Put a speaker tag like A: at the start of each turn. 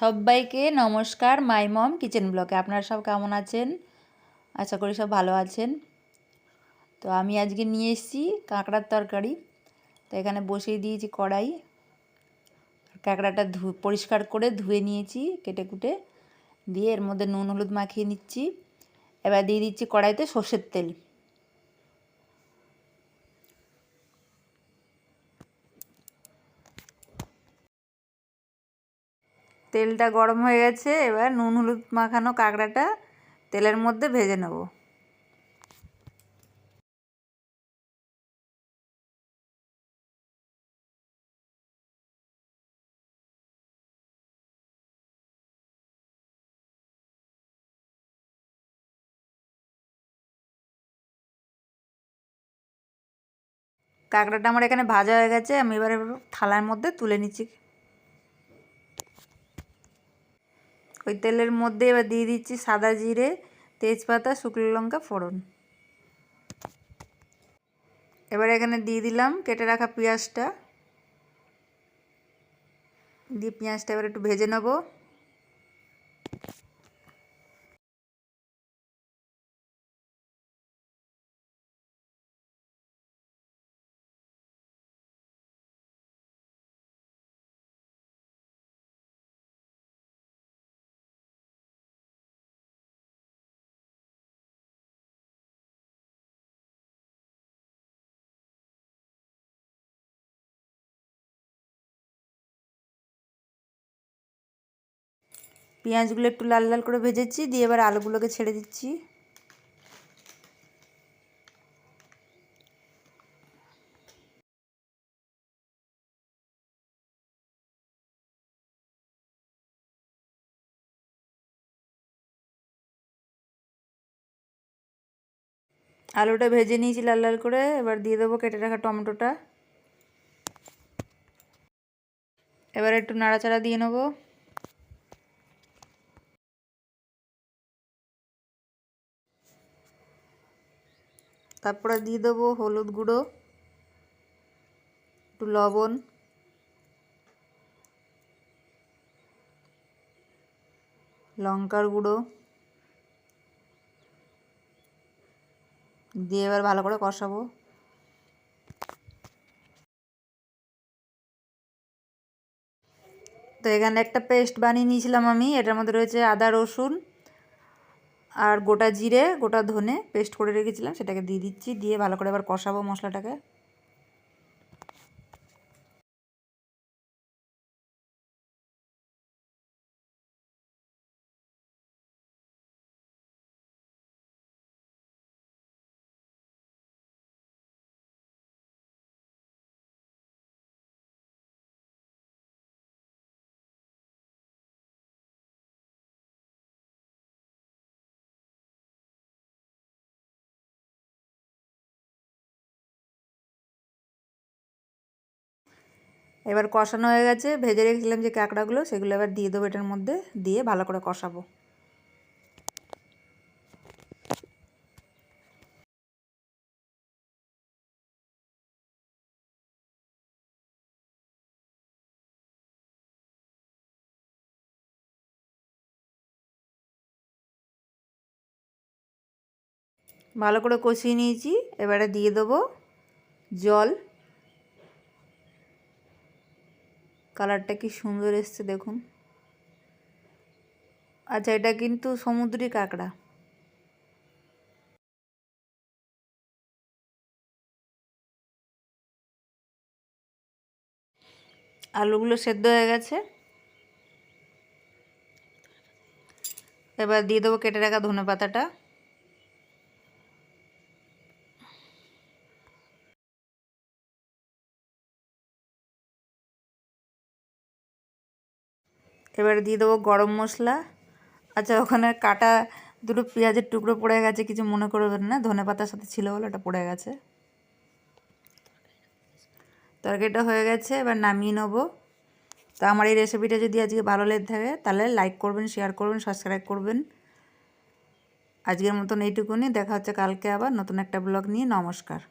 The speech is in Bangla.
A: সবাইকে নমস্কার মাই মম কিচেন ব্লগে। আপনারা সব কেমন আছেন? আশা করি সব ভালো আছেন। তো আমি আজকে নিয়ে এসেছি কাঁকড়ার তরকারি। তো এখানে বসিয়ে দিয়েছি কড়াই। কাঁকড়াটা পরিষ্কার করে ধুয়ে নিয়েছি কেটে কুটে, দিয়ে এর মধ্যে নুন হলুদ মাখিয়ে নিচ্ছি। এবার দিয়ে দিচ্ছি কড়াইতে সর্ষের তেল। তেলটা গরম হয়ে গেছে, এবার নুন হলুদ মাখানো কাঁকড়াটা তেলের মধ্যে ভেজে নেব। কাঁকড়াটা আমার এখানে ভাজা হয়ে গেছে, আমি এবার থালার মধ্যে তুলে নিচ্ছি। ওই তেলের মধ্যে এবার দিয়ে দিচ্ছি সাদা জিরে, তেজপাতা, শুকনো লঙ্কা ফোড়ন। এবার এখানে দিয়ে দিলাম কেটে রাখা পেঁয়াজটা, দিয়ে পেঁয়াজটা এবার একটু ভেজে নেব। পেঁয়াজগুলো একটু লাল লাল করে ভেজেছি, দিয়ে এবার আলুগুলোকে ছেড়ে দিচ্ছি। আলুটা ভেজে নিয়েছি লাল লাল করে, এবার দিয়ে দেবো কেটে রাখা টমেটোটা। এবার একটু নাড়াচাড়া দিয়ে নেব। তারপরে দিয়ে দেবো হলুদ গুঁড়ো, একটু লবণ, লঙ্কার গুঁড়ো দিয়ে এবার ভালো করে কষাবো। তো এখানে একটা পেস্ট বানিয়ে নিয়েছিলাম আমি, এটার মধ্যে রয়েছে আদা রসুন আর গোটা জিরে গোটা ধনে পেস্ট করে রেখেছিলাম, সেটাকে দিয়ে দিচ্ছি, দিয়ে ভালো করে এবার কষাবো মশলাটাকে। এবার কষানো হয়ে গেছে, ভেজে রেখেছিলাম যে কাঁকড়াগুলো সেগুলো এবার দিয়ে দেবো এটার মধ্যে, দিয়ে ভালো করে কষাবো। ভালো করে কষিয়ে নিয়েছি, এবারে দিয়ে দেবো জল। কালারটা কি সুন্দর এসছে দেখুন। আচ্ছা, এটা কিন্তু সমুদ্রি কাঁকড়া। আলুগুলো সেদ্ধ হয়ে গেছে, এবার দিয়ে দেবো কেটে রাখা ধনেপাতাটা। এবার দিয়ে দেবো গরম মশলা। আচ্ছা, ওখানে কাটা দুটো পেঁয়াজের টুকরো পড়ে গেছে, কিছু মনে করবেন না, ধনেপাতার সাথে ছিল বলে ওটা পড়ে গেছে। তরকারিটা হয়ে গেছে, এবার নামিয়ে নেবো। তো আমার এই রেসিপিটা যদি আজকে ভালো লেগে থাকে তাহলে লাইক করবেন, শেয়ার করবেন, সাবস্ক্রাইব করবেন। আজকের মতন এইটুকুনি, দেখা হচ্ছে কালকে আবার নতুন একটা ব্লগ নিয়ে। নমস্কার।